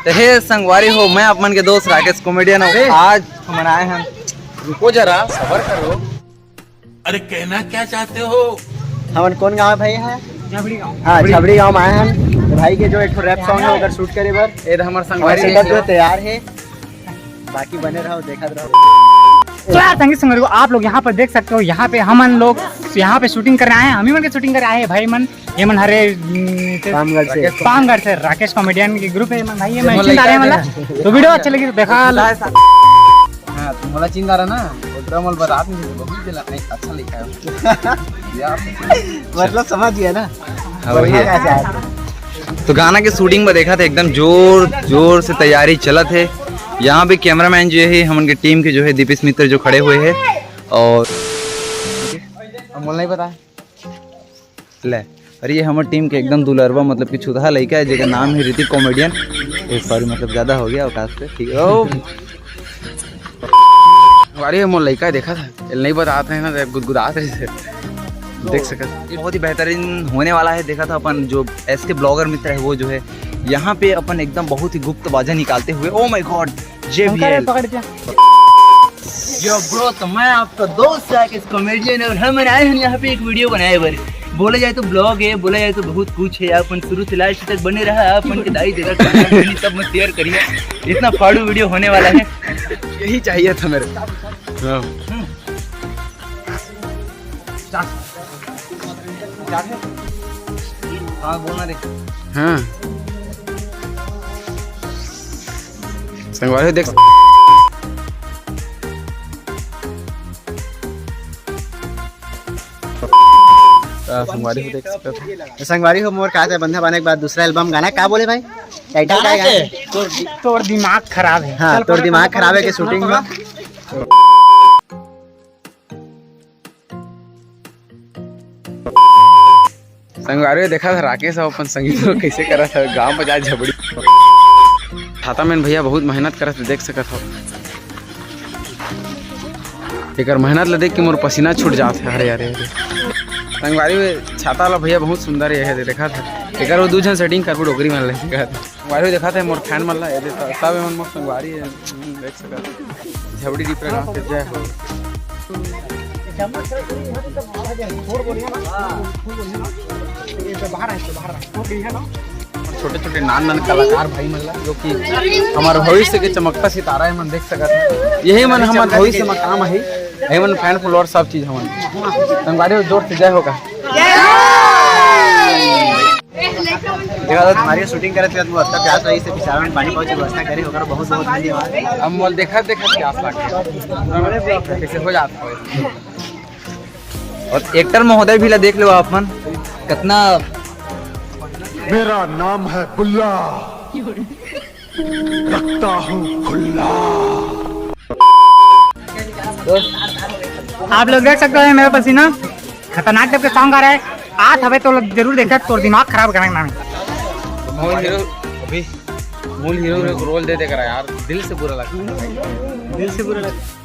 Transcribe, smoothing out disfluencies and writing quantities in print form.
तो हे संगवारी हो, मैं अपन के दोस्त राकेश कॉमेडियन हूँ। आज हम आए हैं, रुको जरा सबर करो। अरे कहना क्या चाहते हो? हमन कौन गाँव भाई है? छबड़ी गाँव। हाँ, छबड़ी गाँव में आए हैं। तो भाई के जो एक रैप सॉन्ग है उधर शूट करे बर ये हमारे संगवारी सेटअप जो तैयार है, बाकी बने रहो देखते रहो। तो यार संगीत संगीत आप लोग यहाँ पर देख सकते हो, यहाँ पे हमन लोग यहाँ पे शूटिंग करने आए हैं। हम ही मन के शूटिंग करने आए हैं भाई मन। ये मन हरे पामगढ़ से राकेश कॉमेडियन के ग्रुप है मन भाई। ये मैं चिंता रहे मतलब तो वीडियो अच्छा लगी तो देखा। हाँ तुम मला चिंता रहा ना, ड्रामल बता नहीं बहुत दिला नहीं अच्छा लिखा है मतलब समझ गया ना। हाँ, वही है। तो गाना के शूटिंग में देखा था एकदम जोर जोर से तैयारी चला थे। यहाँ पे कैमरामैन जो है हम उनके टीम के जो है दीपेश मित्र जो खड़े हुए हैं। और बोलना नहीं पता ले, अरे ये हमारे टीम के एकदम दुलरवा मतलब कि छुदहा लड़का है जिसका नाम है ऋतिक कॉमेडियन। सॉरी मतलब ज़्यादा हो गया अवकाश से, ठीक है। अरे मोर लड़का देखा था, नहीं बताते हैं ना, गुदगुदाते रहे देख सकते। बहुत ही बेहतरीन होने वाला है। देखा था अपन जो ऐसे ब्लॉगर मित्र है वो जो है यहाँ पे अपन एकदम बहुत ही गुप्त बाजा निकालते हुए। Oh my God JBL yo bro, तो मैं आपका दोस्त राकेश कॉमेडियन और हम आए हैं यहाँ पे एक वीडियो बनाए बारे। बोला जाए तो ब्लॉग है, बोला जाए तो बहुत कुछ है। अपन शुरू से लास्ट तक बने रहा, अपन के दाई देगा सब में शेयर करिए। इतना फाड़ू वीडियो होने वाला है, यही चाहिए था मेरे। हाँ बोलना रे। हाँ संगवारी देख संगवारी हो देख सकते। संगवारी हो मोर कहा था बंधा बने के बाद दूसरा एल्बम गाना क्या बोले भाई? टाइटल क्या है? तोर दिमाग खराब है। हाँ, तोर दिमाग खराब है के शूटिंग में। संगवारी देखा था राकेश अपन संगीत को कैसे करा था गांव बजा झबड़ी। छाता मैन भैया बहुत मेहनत करा था, देख सकत हो। एक मेहनत ले देख के मोर पसीना छूट जात है। अरे अरे संगवारी छाता वाला भैया बहुत सुंदर है, देखा था। एक वो दू जन सेटिंग कर डोगरी में ले संगवारी देखा था। मोर फैन मन ला सब मन मोर संगवारी है, देख सकत। झबड़ी डिपरा गांव से जय हो। छोटे छोटे नान कलाकार भाई मन ला जो कि हमारे भविष्य के चमकता सितारा है मन, देख सकत। यही मन हमारे भविष्य में काम है। यही मन फैन फॉलोअर सब चीज हमन संगवारी जोर से जय होगा। देखा था तुम्हारी शूटिंग करे थे, तुम तक प्यास रही से पिछाड़ में पानी पहुंचे व्यवस्था करे होकर बहुत बहुत धन्यवाद। हम मोल देखा प्यास लागे कैसे हो जाता है। और एक्टर महोदय भी ला देख लो आप मन कितना। मेरा नाम है बुल्ला, रखता हूँ खुल्ला। आप लोग देख सकते हो मेरा पसीना खतरनाक टाइप के सॉन्ग आ रहा है। आज हमें तो जरूर देखा तो दिमाग खराब करेंगे। मूल हीरो को रोल दे देकर यार दिल से बुरा लगता है, दिल से बुरा लगता है।